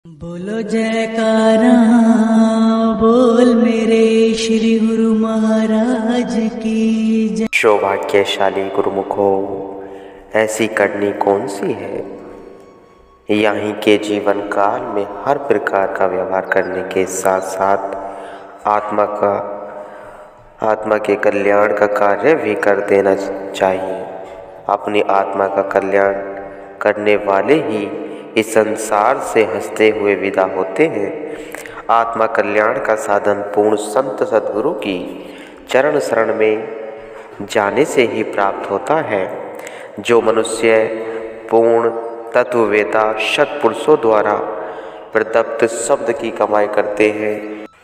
बोलो जयकारा बोल मेरे श्री गुरु महाराज की जय। सौभाग्यशाली गुरुमुखो, ऐसी करनी कौन सी है। यहीं के जीवन काल में हर प्रकार का व्यवहार करने के साथ साथ आत्मा के कल्याण का कार्य भी कर देना चाहिए। अपनी आत्मा का कल्याण करने वाले ही इस संसार से हंसते हुए विदा होते हैं। आत्मा कल्याण का साधन पूर्ण संत सद्गुरु की चरण शरण में जाने से ही प्राप्त होता है। जो मनुष्य पूर्ण तत्ववेता सत्पुरुषों द्वारा प्रदत्त शब्द की कमाई करते हैं,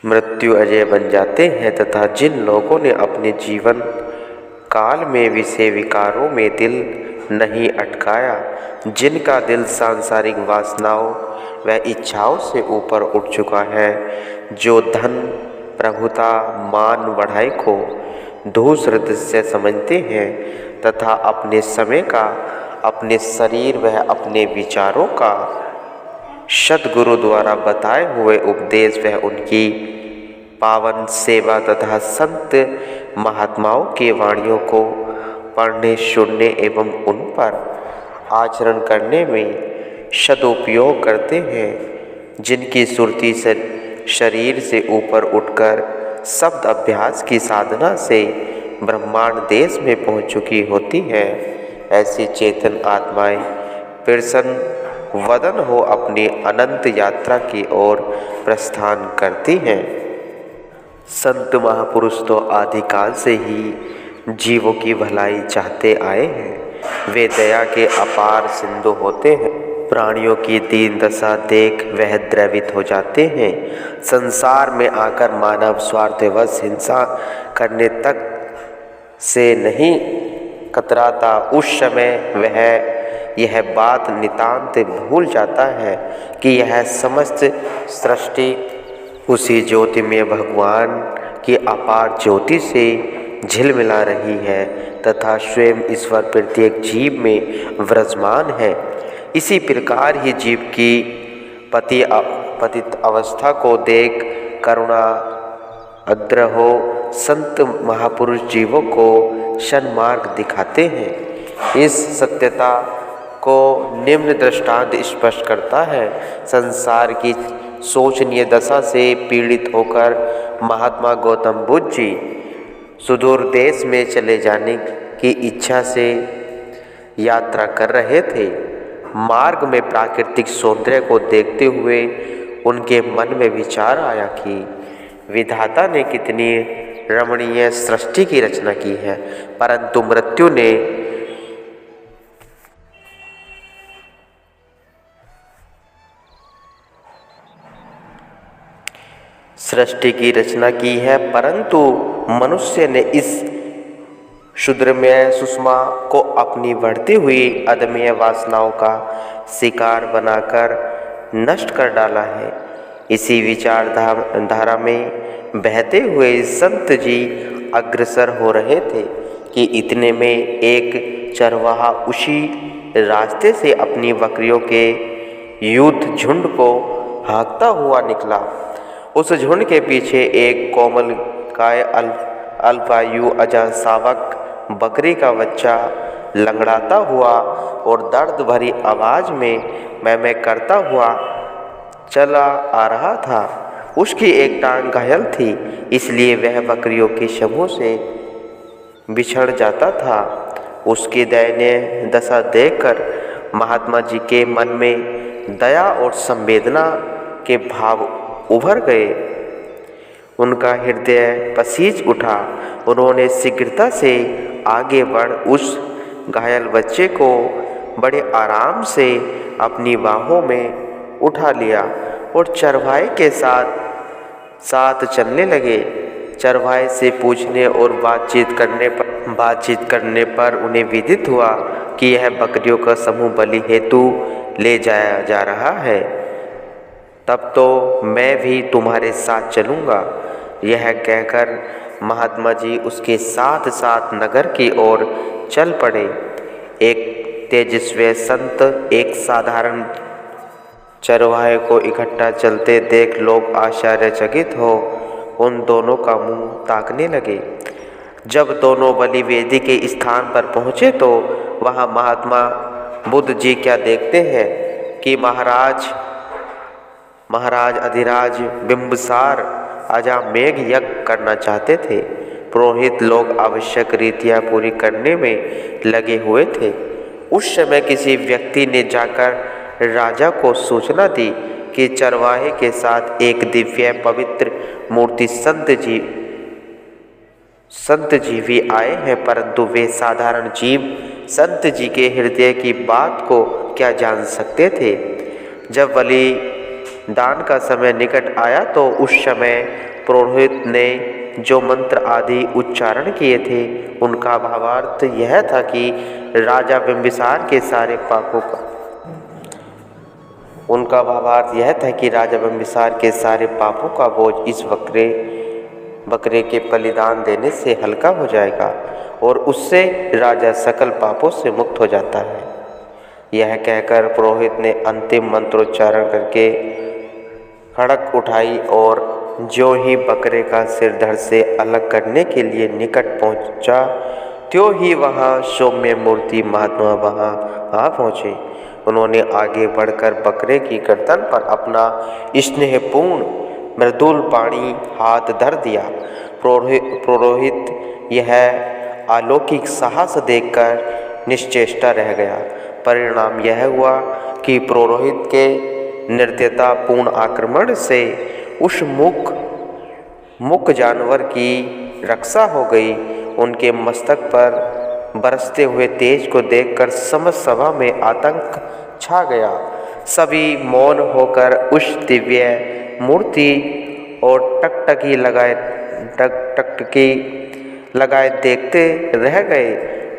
मृत्यु अजय बन जाते हैं तथा जिन लोगों ने अपने जीवन काल में विषय विकारों में दिल नहीं अटकाया, जिनका दिल सांसारिक वासनाओं व इच्छाओं से ऊपर उठ चुका है, जो धन प्रभुता मान बढ़ाई को दूसरे दृश्य समझते हैं तथा अपने समय का, अपने शरीर व अपने विचारों का सद्गुरु द्वारा बताए हुए उपदेश व उनकी पावन सेवा तथा संत महात्माओं के वाणियों को पढ़ने, सुनने एवं उन पर आचरण करने में सदुपयोग करते हैं, जिनकी सुरती शरीर से ऊपर उठकर शब्द अभ्यास की साधना से ब्रह्मांड देश में पहुंच चुकी होती है। ऐसी चेतन आत्माएं प्रसन्न वदन हो अपनी अनंत यात्रा की ओर प्रस्थान करती हैं। संत महापुरुष तो आदिकाल से ही जीवों की भलाई चाहते आए हैं। वे दया के अपार सिंधु होते हैं। प्राणियों की दीन दशा देख वह द्रवित हो जाते हैं। संसार में आकर मानव स्वार्थवश हिंसा करने तक से नहीं कतराता, उस समय वह यह बात नितांत भूल जाता है कि यह समस्त सृष्टि उसी ज्योतिमय भगवान की अपार ज्योति से झिलमिला रही है तथा स्वयं ईश्वर प्रत्येक जीव में विराजमान है। इसी प्रकार ही जीव की पतित अवस्था को देख करुणा अद्र हो संत महापुरुष जीवों को सन्मार्ग दिखाते हैं। इस सत्यता को निम्न दृष्टांत स्पष्ट करता है। संसार की शोचनीय दशा से पीड़ित होकर महात्मा गौतम बुद्ध जी सुदूर देश में चले जाने की इच्छा से यात्रा कर रहे थे। मार्ग में प्राकृतिक सौंदर्य को देखते हुए उनके मन में विचार आया कि विधाता ने कितनी रमणीय सृष्टि की रचना की है, परंतु मृत्यु ने सृष्टि की रचना की है, परंतु मनुष्य ने इस क्षुद्रमय सुषमा को अपनी बढ़ती हुई अदम्य वासनाओं का शिकार बनाकर नष्ट कर डाला है। इसी विचारधारा में बहते हुए संत जी अग्रसर हो रहे थे कि इतने में एक चरवाहा उसी रास्ते से अपनी बकरियों के युद्ध झुंड को हाँकता हुआ निकला। उस झुंड के पीछे एक कोमल काय अल्पायु अजासावक बकरी का बच्चा लंगड़ाता हुआ और दर्द भरी आवाज में मैं करता हुआ चला आ रहा था। उसकी एक टांग घायल थी, इसलिए वह बकरियों के समूह से बिछड़ जाता था। उसकी दयनीय दशा देखकर महात्मा जी के मन में दया और संवेदना के भाव उभर गए। उनका हृदय पसीज उठा। उन्होंने शीघ्रता से आगे बढ़ उस घायल बच्चे को बड़े आराम से अपनी बाहों में उठा लिया और चरवाहे के साथ चलने लगे। चरवाहे से पूछने और बातचीत करने पर उन्हें विदित हुआ कि यह बकरियों का समूह बलि हेतु ले जाया जा रहा है। तब तो मैं भी तुम्हारे साथ चलूँगा। यह कहकर महात्मा जी उसके साथ साथ नगर की ओर चल पड़े। एक तेजस्वी संत एक साधारण चरवाहे को इकट्ठा चलते देख लोग आश्चर्यचकित हो उन दोनों का मुंह ताकने लगे। जब दोनों बलि वेदी के स्थान पर पहुँचे तो वहाँ महात्मा बुद्ध जी क्या देखते हैं कि महाराज अधिराज बिंबिसार अजामेघ यज्ञ करना चाहते थे। पुरोहित लोग आवश्यक रीतियाँ पूरी करने में लगे हुए थे। उस समय किसी व्यक्ति ने जाकर राजा को सूचना दी कि चरवाहे के साथ एक दिव्य पवित्र मूर्ति संत जी भी आए हैं, परंतु वे साधारण जीव संत जी के हृदय की बात को क्या जान सकते थे। जब बलिदान का समय निकट आया तो उस समय पुरोहित ने जो मंत्र आदि उच्चारण किए थे उनका भावार्थ यह था कि राजा बिंबिसार के सारे पापों का बोझ इस बकरे के बलिदान देने से हल्का हो जाएगा और उससे राजा सकल पापों से मुक्त हो जाता है। यह कहकर पुरोहित ने अंतिम मंत्रोच्चारण करके खड़क उठाई और ज्यों ही बकरे का सिर धड़ से अलग करने के लिए निकट पहुंचा, त्यों ही वहाँ सौम्य मूर्ति महात्मा वहाँ आ पहुँचे। उन्होंने आगे बढ़कर बकरे की गर्दन पर अपना स्नेहपूर्ण मृदुल पाणी हाथ धर दिया। पुरोहित यह अलौकिक साहस देखकर निश्चेष्टा रह गया। परिणाम यह हुआ कि पुरोहित के निर्दयतापूर्ण आक्रमण से उस मूक जानवर की रक्षा हो गई। उनके मस्तक पर बरसते हुए तेज को देखकर समस्त सभा में आतंक छा गया। सभी मौन होकर उस दिव्य मूर्ति और टकटकी लगाए देखते रह गए।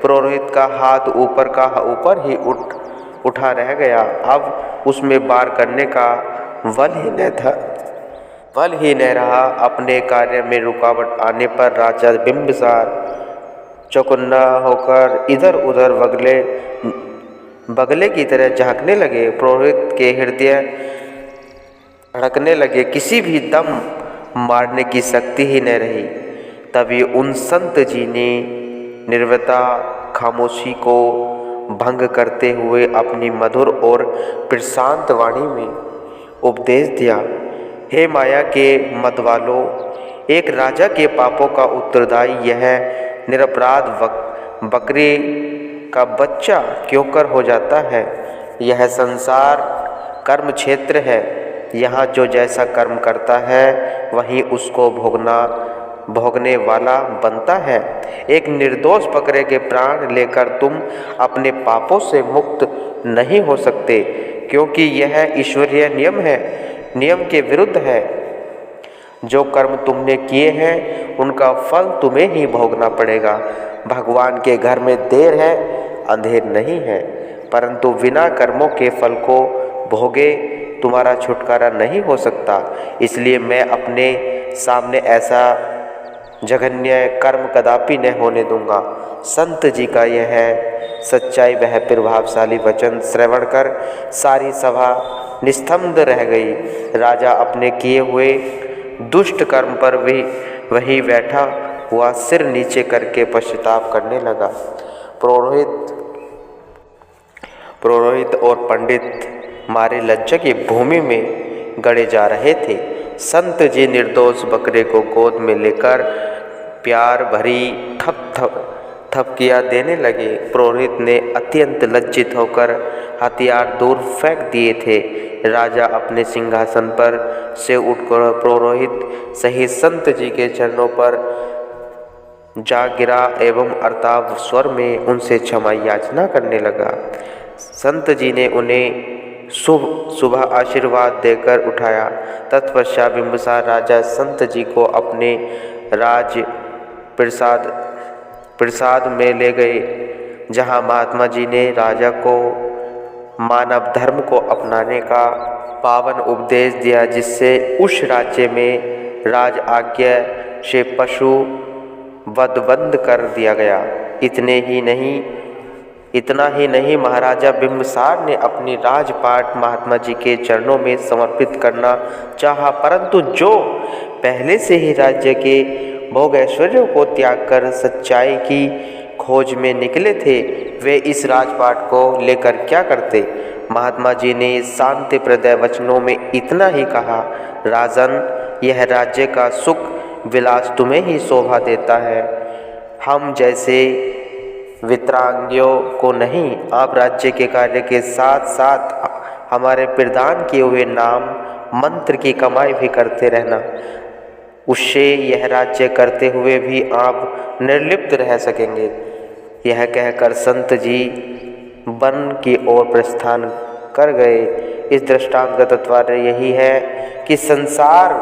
पुरोहित का हाथ ऊपर ही उठा रह गया। अब उसमें वार करने का बल ही न रहा। अपने कार्य में रुकावट आने पर राजा बिंबिसार चौकन्ना होकर इधर उधर बगले की तरह झांकने लगे। पुरोहित के हृदय धड़कने लगे। किसी भी दम मारने की शक्ति ही न रही। तभी उन संत जी ने निर्वता खामोशी को भंग करते हुए अपनी मधुर और प्रशांत वाणी में उपदेश दिया। हे माया के मतवालों, एक राजा के पापों का उत्तरदायी यह निरपराध बकरी का बच्चा क्यों कर हो जाता है। यह संसार कर्म क्षेत्र है। यहाँ जो जैसा कर्म करता है वहीं उसको भोगने वाला बनता है। एक निर्दोष बकरे के प्राण लेकर तुम अपने पापों से मुक्त नहीं हो सकते, क्योंकि यह ईश्वरीय नियम है, नियम के विरुद्ध है। जो कर्म तुमने किए हैं उनका फल तुम्हें ही भोगना पड़ेगा। भगवान के घर में देर है, अंधेर नहीं है, परंतु बिना कर्मों के फल को भोगे तुम्हारा छुटकारा नहीं हो सकता। इसलिए मैं अपने सामने ऐसा जघन्य कर्म कदापि न होने दूंगा। संत जी का यह सच्चाई वह प्रभावशाली वचन श्रवण कर सारी सभा निस्तब्ध रह गई। राजा अपने किए हुए दुष्ट कर्म पर भी वही बैठा हुआ सिर नीचे करके पश्चाताप करने लगा। पुरोहित और पंडित मारे लज्जा की भूमि में गड़े जा रहे थे। संत जी निर्दोष बकरे को गोद में लेकर प्यार भरी थपकियाँ देने लगे। पुरोहित ने अत्यंत लज्जित होकर हथियार दूर फेंक दिए थे। राजा अपने सिंहासन पर से उठकर पुरोहित सहित संत जी के चरणों पर जा गिरा एवं अर्ताव स्वर में उनसे क्षमा याचना करने लगा। संत जी ने उन्हें शुभ आशीर्वाद देकर उठाया। तत्पश्चात बिंबिसार राजा संत जी को अपने राज प्रसाद में ले गए, जहां महात्मा जी ने राजा को मानव धर्म को अपनाने का पावन उपदेश दिया, जिससे उस राज्य में राज आज्ञा से पशु वध बंद कर दिया गया। इतने ही नहीं, इतना ही नहीं, महाराजा बिंबिसार ने अपनी राजपाट महात्मा जी के चरणों में समर्पित करना चाहा, परंतु जो पहले से ही राज्य के भोग ऐश्वर्यों को त्याग कर सच्चाई की खोज में निकले थे, वे इस राजपाट को लेकर क्या करते। महात्मा जी ने शांति प्रदय वचनों में इतना ही कहा, राजन, यह राज्य का सुख विलास तुम्हें ही शोभा देता है, हम जैसे वितरांगियों को नहीं। आप राज्य के कार्य के साथ साथ हमारे प्रदान किए हुए नाम मंत्र की कमाई भी करते रहना, उससे यह राज्य करते हुए भी आप निर्लिप्त रह सकेंगे। यह कहकर संत जी वन की ओर प्रस्थान कर गए। इस दृष्टांत का तात्पर्य यही है कि संसार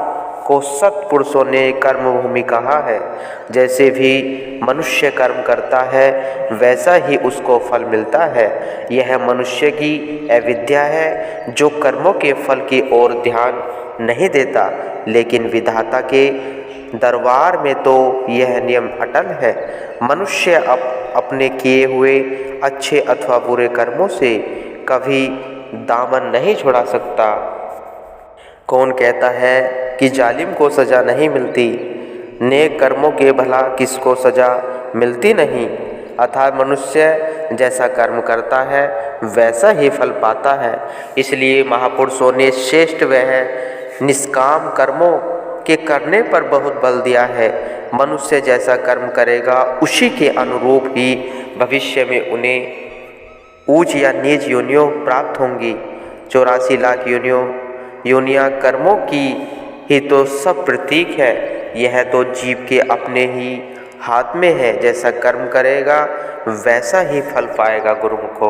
को सत्पुरुषों ने कर्मभूमि कहा है। जैसे भी मनुष्य कर्म करता है वैसा ही उसको फल मिलता है। यह मनुष्य की अविद्या है जो कर्मों के फल की ओर ध्यान नहीं देता, लेकिन विधाता के दरबार में तो यह नियम अटल है। मनुष्य अपने किए हुए अच्छे अथवा बुरे कर्मों से कभी दामन नहीं छुड़ा सकता। कौन कहता है कि जालिम को सज़ा नहीं मिलती, नेक कर्मों के भला किसको सज़ा मिलती नहीं। अर्थात मनुष्य जैसा कर्म करता है वैसा ही फल पाता है। इसलिए महापुरुषों ने श्रेष्ठ व निष्काम कर्मों के करने पर बहुत बल दिया है। मनुष्य जैसा कर्म करेगा उसी के अनुरूप ही भविष्य में उन्हें ऊंच या नीच योनियों प्राप्त होंगी। 84 लाख योनियाँ कर्मों की ही तो सब प्रतीक है। यह तो जीव के अपने ही हाथ में है, जैसा कर्म करेगा वैसा ही फल पाएगा गुरुमुखो।